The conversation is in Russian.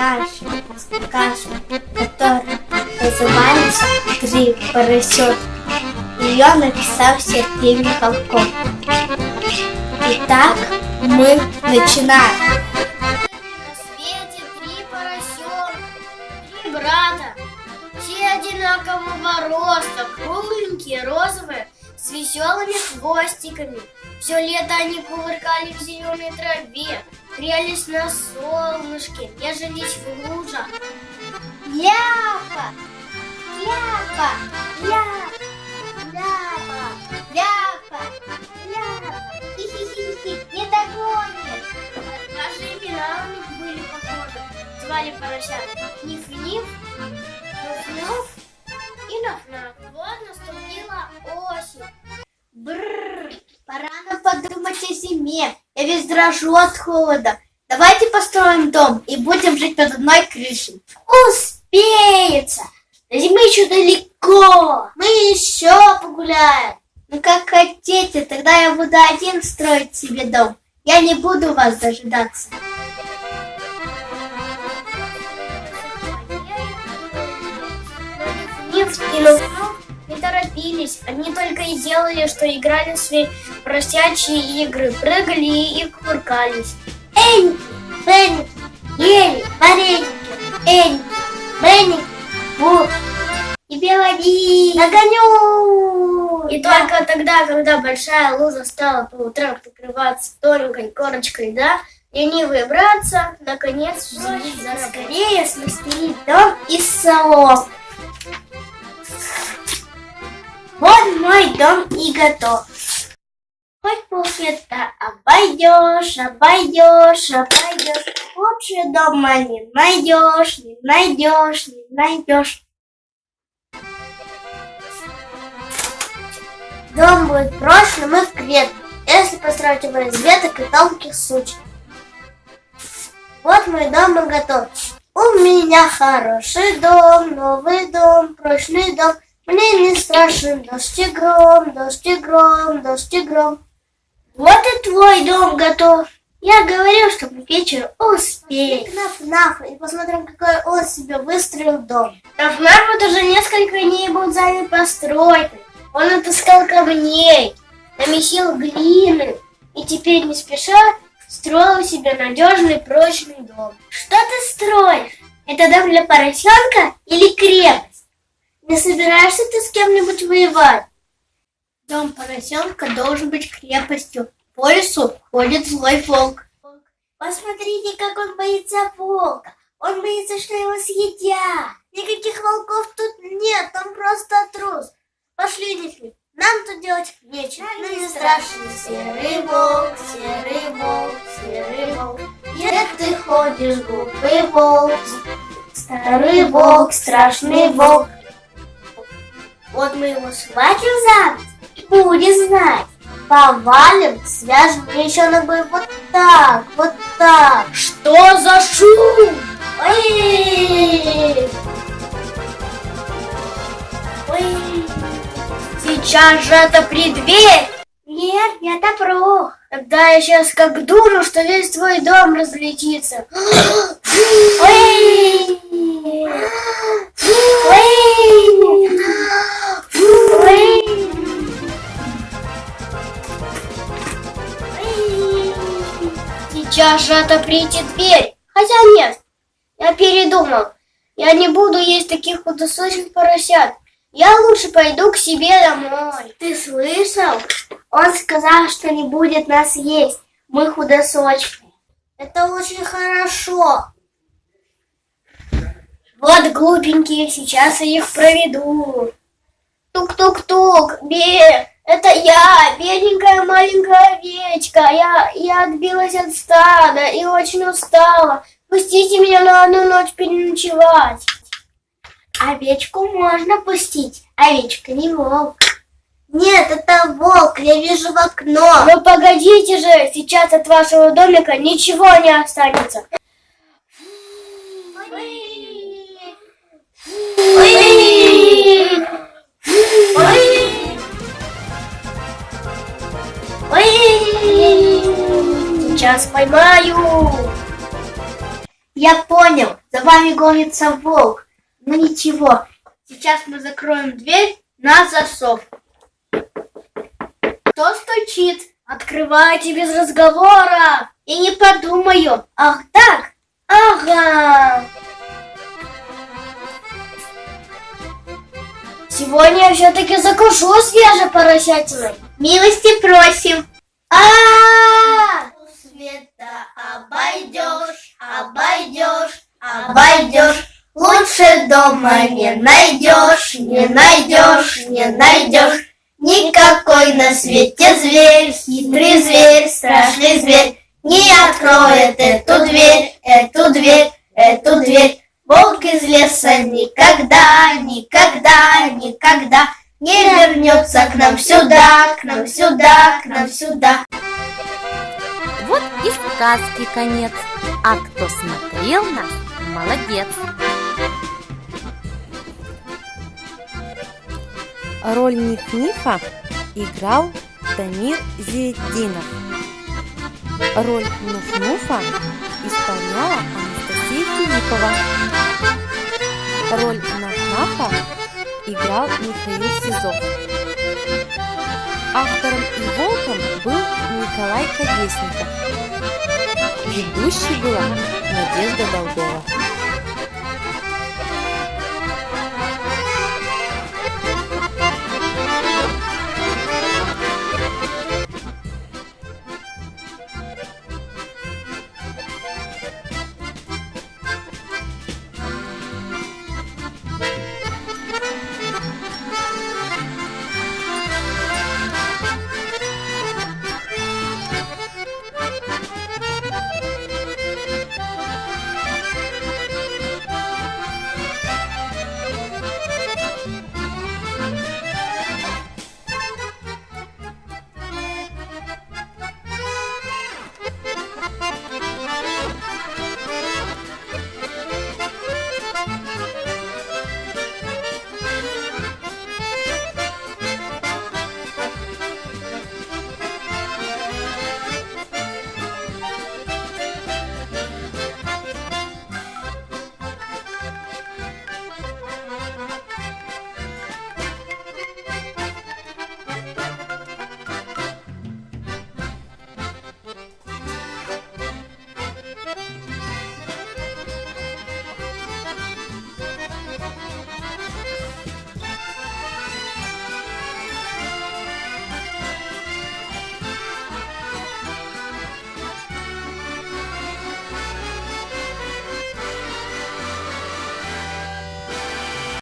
нашу сказку, которая называется «Три поросенка». Ее написал Сергей Михалков. Итак, мы начинаем. На свете три поросенка, три брата. Все одинакового роста, кругленькие, розовые, с веселыми хвостиками. Все лето они кувыркали в зеленой траве, грелись на солнышке, нежились в лужах. Ляпа! Ляпа! Ляпа! Ляпа! Ляпа! Ляпа! Хи-хи-хи-хи! Не догонишь! Даже имена у них были похожи. Звали поросят Ниф-Ниф, Нуф-Нуф и Наф-Наф. Вот наступила осень. Бррр! Пора нам подумать о зиме. Я весь дрожу от холода. Давайте построим дом и будем жить под одной крышей. Успеется! До зимы еще далеко. Мы еще погуляем. Ну как хотите, тогда я буду один строить себе дом. Я не буду вас дожидаться. Ниф и Нуф-Нуф не торопились. Они только и делали, что играли в свои поросячьи игры, прыгали и кувыркались. Эньки, Бенники, ели вареники, Эньки, Бенники, бу. Тебе води, нагоню. И только тогда, когда большая лужа стала по утрам покрываться тоненькой корочкой льда, ленивые братца наконец взялись за работу. Скорее смастерить дом из соломы. Вот мой дом и готов. Хоть полсвета обойдешь, обойдешь, обойдешь. Лучше дома не найдешь, не найдешь, не найдешь. Дом будет прочным и крепким, если построить его из веток и тонких сучьев. Вот мой дом и готов. У меня хороший дом, новый дом, прочный дом. Мне не страшен дождь и гром, дождь и гром, дождь и гром. Вот и твой дом готов. Я говорил, что мы к вечеру успеем. Наф-Наф, и посмотрим, какой он себе выстроил дом. Наф-Наф вот уже несколько дней был занят постройкой. Он отыскал камней, намесил глины и теперь не спеша строил себе надежный прочный дом. Что ты строишь? Это дом для поросенка или крепость? Не собираешься ты с кем-нибудь воевать? Дом поросенка должен быть крепостью. По лесу ходит злой волк. Посмотрите, как он боится волка. Он боится, что его съедят. Никаких волков тут нет, он просто трус. Пошли, Ниф-Ниф, нам тут делать нечего. Ну не страшно. Серый волк, серый волк, серый волк. Где ты ходишь, глупый волк? Старый волк, страшный волк. Вот мы его схватим за нос и будет знать. Повалим, свяжем еще ногой вот так, вот так. Что за шум? Ой! Ой! Сейчас же отопри дверь! Нет, я отопру. Тогда я сейчас как дуну, что весь твой дом разлетится. Ой! Ой! Ой! Сейчас же отоприте дверь. Хотя нет, я передумал. Я не буду есть таких худосочных поросят. Я лучше пойду к себе домой. Ты слышал? Он сказал, что не будет нас есть. Мы худосочные. Это очень хорошо. Вот глупенькие, сейчас я их проведу. Тук-тук-тук, это я, бедненькая маленькая овечка. Я отбилась от стада и очень устала. Пустите меня на одну ночь переночевать. Овечку можно пустить, овечка не волк. Нет, это волк, я вижу в окно. Ну погодите же, сейчас от вашего домика ничего не останется. Ой! Ой! Ой! Сейчас поймаю. Я понял. За вами гонится волк. Ну ничего, сейчас мы закроем дверь на засов. Кто стучит? Открывайте без разговора. И не подумаю. Ах так? Ага. Сегодня я все-таки закушу свежей поросятиной. Милости просим. А! Света обойдешь, обойдешь, обойдешь. Лучше дома не найдешь, не найдешь, не найдешь. Никакой на свете зверь, хитрый зверь, страшный зверь не откроет эту дверь, эту дверь, эту дверь. Волк из леса никогда, никогда, никогда не вернется к нам сюда, к нам сюда, к нам сюда. Вот и сказки конец. А кто смотрел нас, молодец. Роль Ниф-Нифа играл Дамир Зиеддинов. Роль Нуф-Нуфа исполняла Анастасия Филиппова. Роль Наф-Нафа играл Михаил Сизов. Автором и волком был Николай Колесников. Ведущей была Надежда Долгова.